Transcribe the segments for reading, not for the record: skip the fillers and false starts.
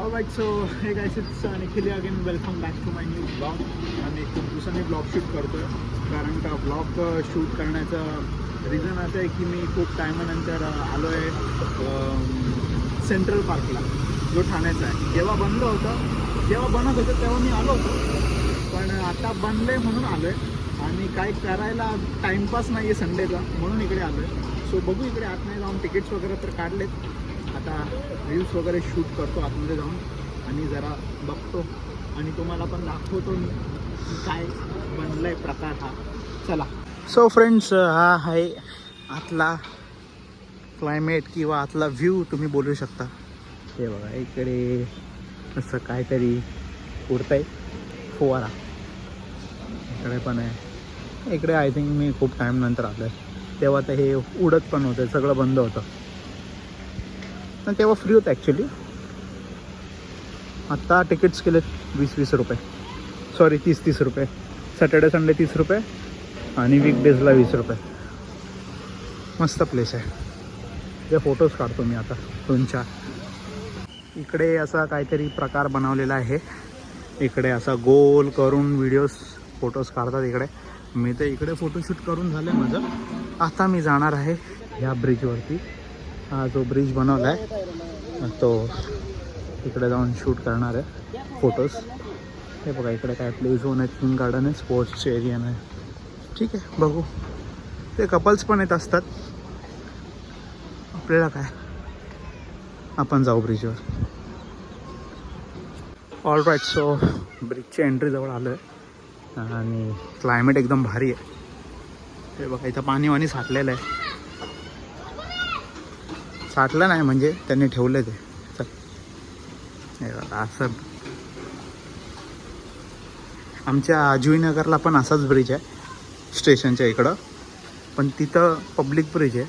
Alright, so hey guys, it's Nikhil again. Welcome back to my new vlog. आणि खूप दिवसांनी blog shoot करतो आहे कारण का ब्लॉग शूट करण्याचं रिझन असं आहे की मी खूप टायमानंतर आलो आहे सेंट्रल पार्कला, जो ठाण्याचा आहे. जेव्हा बंद होतं, जेव्हा बनत होतं तेव्हा मी आलो होतो, पण आता बनलं आहे म्हणून आलो आहे आणि काय करायला टाईमपास नाही आहे संडेचा, म्हणून इकडे आलो आहे. सो बघू इकडे आतमध्ये जाऊन तिकीट्स वगैरे तर काढलेत. आता रील्स वगैरे शूट करतो आतमध्ये जाऊन आणि जरा बघतो आणि तुम्हाला पण दाखवतो मी काय बनलं आहे प्रकार हा. चला. सो फ्रेंड्स, हा आहे आतला क्लायमेट किंवा आतला व्ह्यू तुम्ही बोलू शकता. हे बघा इकडे असं काहीतरी उडतं आहे, फुवारा इकडे पण आहे. इकडे आय थिंक मी खूप टाईम नंतर आलो आहे, तेव्हा तर हे उडत पण होतं, सगळं बंद होतं. पण तेव्हा फ्री होतं ॲक्च्युली. आत्ता तिकीट्स केलेत 20-20 रुपये, सॉरी 30-30 रुपये. सॅटर्डे संडे 30 रुपये आणि वीकडेजला 20 रुपये. मस्त प्लेस आहे. ते फोटोज काढतो मी आता 2-4. इकडे असा काहीतरी प्रकार बनवलेला आहे. इकडे असा गोल करून व्हिडिओज फोटोज काढतात इकडे. मी तर इकडे फोटोशूट करून झालं आहे माझं. आता मी जाणार आहे ह्या ब्रिजवरती. हा जो ब्रिज बनवला आहे तो तिकडे जाऊन शूट करणार आहे फोटोज. हे बघा इकडे काय प्ले झोन आहे, थीम गार्डन आहे, स्पोर्ट्सचे एरिया आहे. ठीक आहे, बघू. ते कपल्स पण येत असतात. आपल्याला काय, आपण जाऊ ब्रिजवर. ऑल राईट, सो ब्रिजच्या एंट्रीजवळ आलो आहे आणि क्लायमेट एकदम भारी आहे. हे बघा इथं पाणी वाणी साठलेलं आहे. साठलं नाही म्हणजे त्यांनी ठेवलं ते. चल, हे बघा असं आमच्या जुईनगरला पण असाच ब्रिज आहे स्टेशनच्या इकडं, पण तिथं पब्लिक ब्रिज आहे.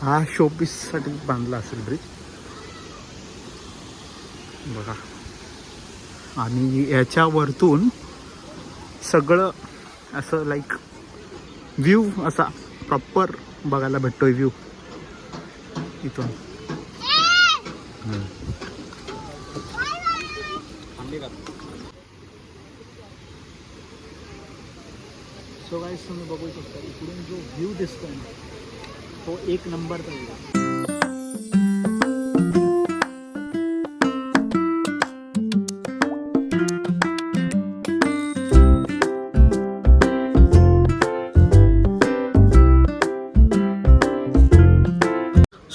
हा शोपीससाठी बांधला असेल ब्रिज बघा. आणि याच्यावरतून सगळं असं लाईक व्ह्यू असा प्रॉपर बघायला भेटतोय व्ह्यू इथून. सो गाईस, तुम्ही बघू शकता इकडून जो व्ह्यू दिसतोय ना, तो एक नंबरचा व्ह्यू.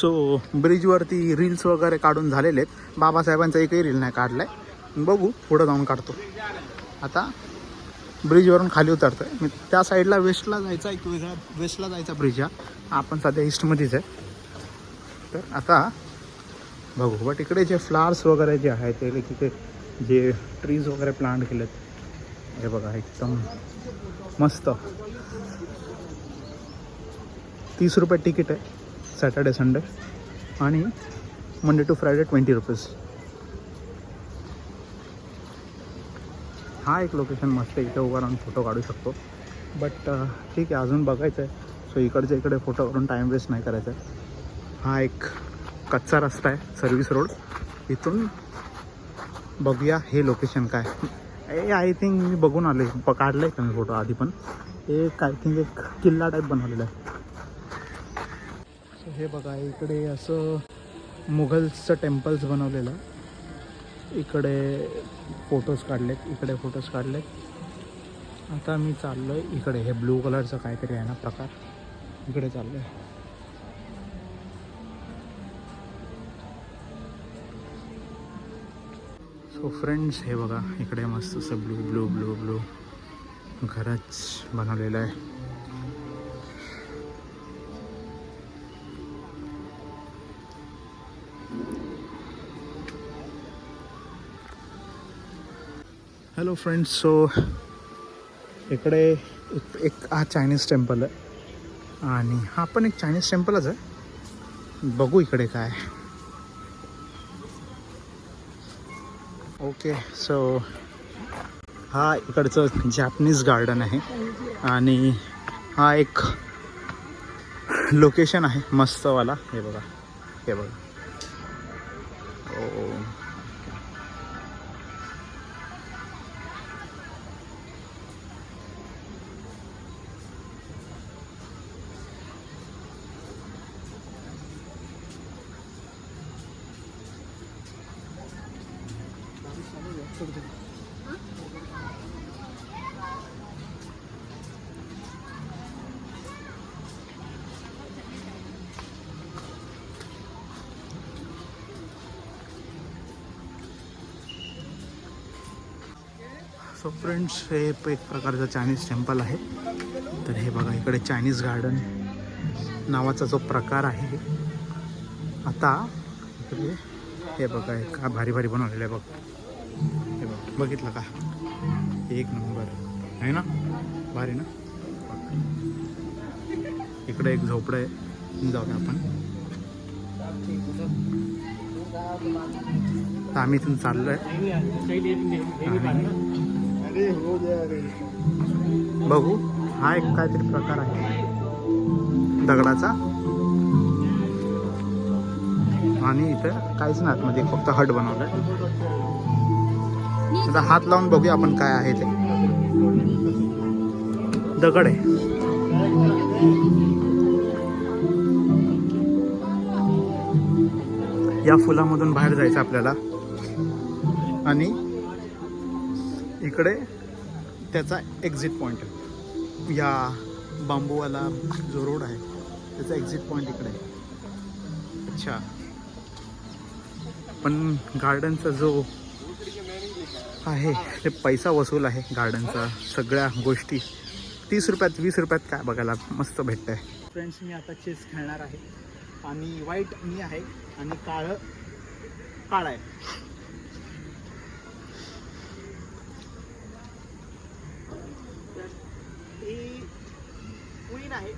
सो ब्रिजवरती रील्स वगैरे काढून झालेले आहेत. बाबासाहेबांचा एकही रील नाही काढला आहे. बघू पुढं जाऊन काढतो. आता ब्रिजवरून खाली उतरतो आहे मी. त्या साईडला वेस्टला जायचा, एक वेगळा वेस्टला जायचा ब्रिज हा. आपण सध्या ईस्टमध्येच आहे. तर आता बघू. बट इकडे जे फ्लावर्स वगैरे जे आहेत ते तिथे जे ट्रीज वगैरे प्लांट केलेत, हे बघा एकदम मस्त. 30 रुपये तिकीट आहे सॅटर्डे संडे आणि मंडे टू फ्रायडे 20 रुपीज. हा एक लोकेशन मस्त आहे. इथे उभा राहून फोटो काढू शकतो. बट ठीक आहे, अजून बघायचं आहे. सो इकडच्या इकडे फोटो करून टाईम वेस्ट नाही करायचा आहे. हा एक कच्चा रस्ता आहे, सर्व्हिस रोड. इथून बघूया हे लोकेशन काय. आय थिंक मी बघून आले, काढलं आहे का मी फोटो आधी. पण एक आय थिंक एक किल्ला टाईप बनवलेला आहे. सो हे बघा इकडे असं मुघल्सचं टेम्पल्स बनवलेलं आहे. इकडे फोटोज काढलेत, इकडे फोटोज काढलेत. आता मी चाललो आहे इकडे. हे ब्लू कलरचं काहीतरी आहे ना प्रकार, इकडे चाललो आहे. सो फ्रेंड्स, हे बघा इकडे मस्त असं ब्लू ब्लू ब्लू ब्लू घरच बनवलेलं आहे. हॅलो फ्रेंड्स, सो इकडे एक हा चायनीज टेम्पल आहे आणि हा पण एक चायनीज टेम्पलच आहे. बघू इकडे काय. ओके, सो हा इकडचं जॅपनीज गार्डन आहे आणि हा एक लोकेशन आहे मस्तवाला. हे बघा, हे बघा. ओ सो फ्रेंड्स, हे एक प्रकारचं चायनीज टेम्पल आहे. तर हे बघा, इकडे चायनीज गार्डन नावाचा जो प्रकार आहे. आता इकडे हे बघा, का भारी भारी बनवलेलं आहे बघ. हे बघ, बघितलं का? एक नंबर आहे ना, भारी ना. इकडे एक झोपडं आहे, जाऊया आपण. तर आम्ही इथून चाललोय. बघू, हा एक काहीतरी प्रकार आहे दगडाचा. आणि इथे काहीच नाही आतमध्ये, फक्त हट बनवलंय. आता हात लावून बघूया आपण काय आहे ते. दगड आहे. या फुलामधून बाहेर जायचं आपल्याला. आणि इकडे त्याचा एक्झिट पॉईंट आहे. या बांबूवाला जो रोड आहे त्याचा एक्झिट पॉईंट इकडे आहे. अच्छा, पण गार्डनचा जो आहे ते पैसा वसूल आहे गार्डनचा. सगळ्या गोष्टी 30 रुपयात 20 रुपयात काय बघायला मस्त भेटतं आहे. फ्रेंड्स, मी आता चेस खेळणार आहे. आणि व्हाईट मी आहे आणि काळं आहे. ही क्वीन आहे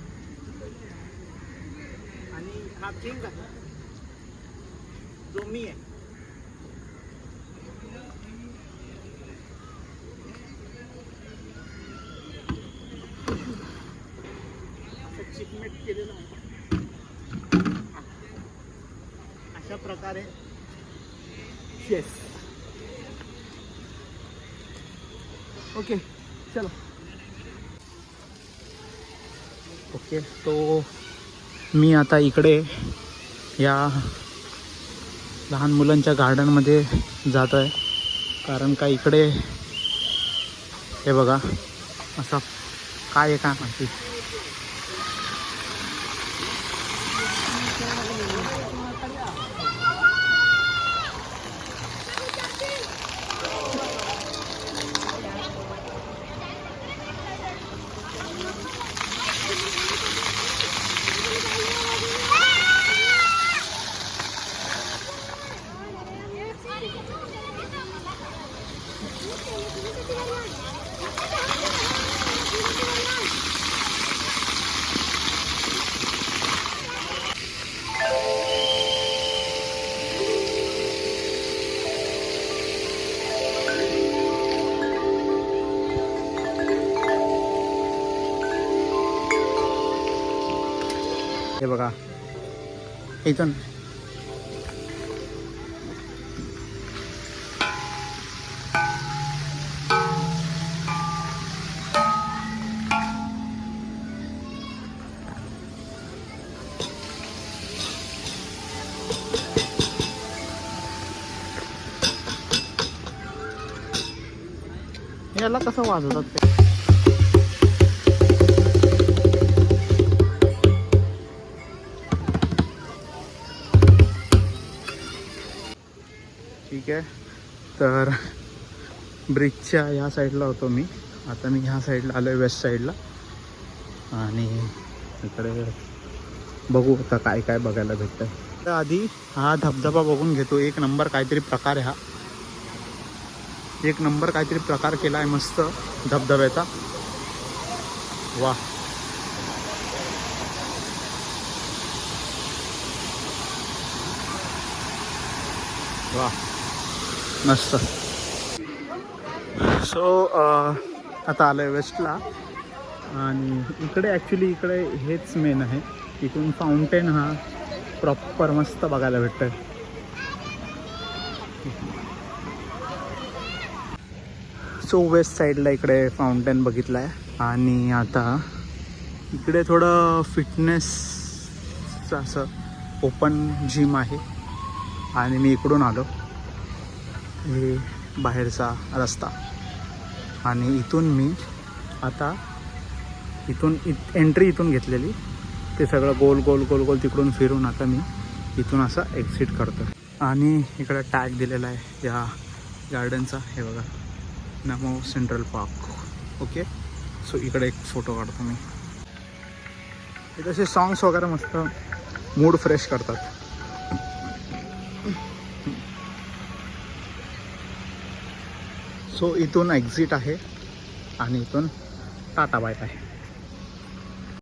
आणि हा किंग आहे जो मी आहे. चिकमेट केलेलं आहे. अशा प्रकारे चेस. ओके, चलो. ओके, तो मी आता इकडे या लहान मुलांच्या गार्डनमध्ये जात आहे. कारण का इकडे हे बघा, असं काय आहे काय माहिती. हे बघा इथून याला कसं वाजवतात ते. ठीक आहे, तर ब्रिजच्या ह्या साईडला होतो मी. आता मी ह्या साईडला आलो आहे, वेस्ट साईडला. आणि इकडे बघू आता काय काय बघायला भेटतं. तर आधी हा धबधबा बघून घेतो. एक नंबर काहीतरी प्रकार आहे हा. एक नंबर काहीतरी प्रकार केला आहे मस्त धबधब्याचा. वा, वा, मस्त. सो आता आलो आहे वेस्टला. आणि इकडे ॲक्च्युली इकडे हेच मेन आहे. इथून फाउंटेन हा प्रॉपर मस्त बघायला भेटतं आहे. सो वेस्ट साईडला इकडे फाउंटेन बघितलं आहे. आणि आता इकडे थोडं फिटनेसचं असं ओपन जिम आहे. आणि मी इकडून आलो. हे बाहेरचा रस्ता. आणि इथून मी आता एंट्री इथून घेतलेली, ते सगळं गोल गोल गोल गोल तिकडून फिरून आता मी इथून असं एक्झिट करतो. आणि इकडं टॅग दिलेला आहे या गार्डनचा, हे बघा, नमो सेंट्रल पार्क. ओके, सो इकडे एक फोटो काढतो मी. इथे असे सॉंग्स वगैरे मस्त मूड फ्रेश करतात. सो इथून एक्झिट आहे आणि इथून टाटा बाय बाय.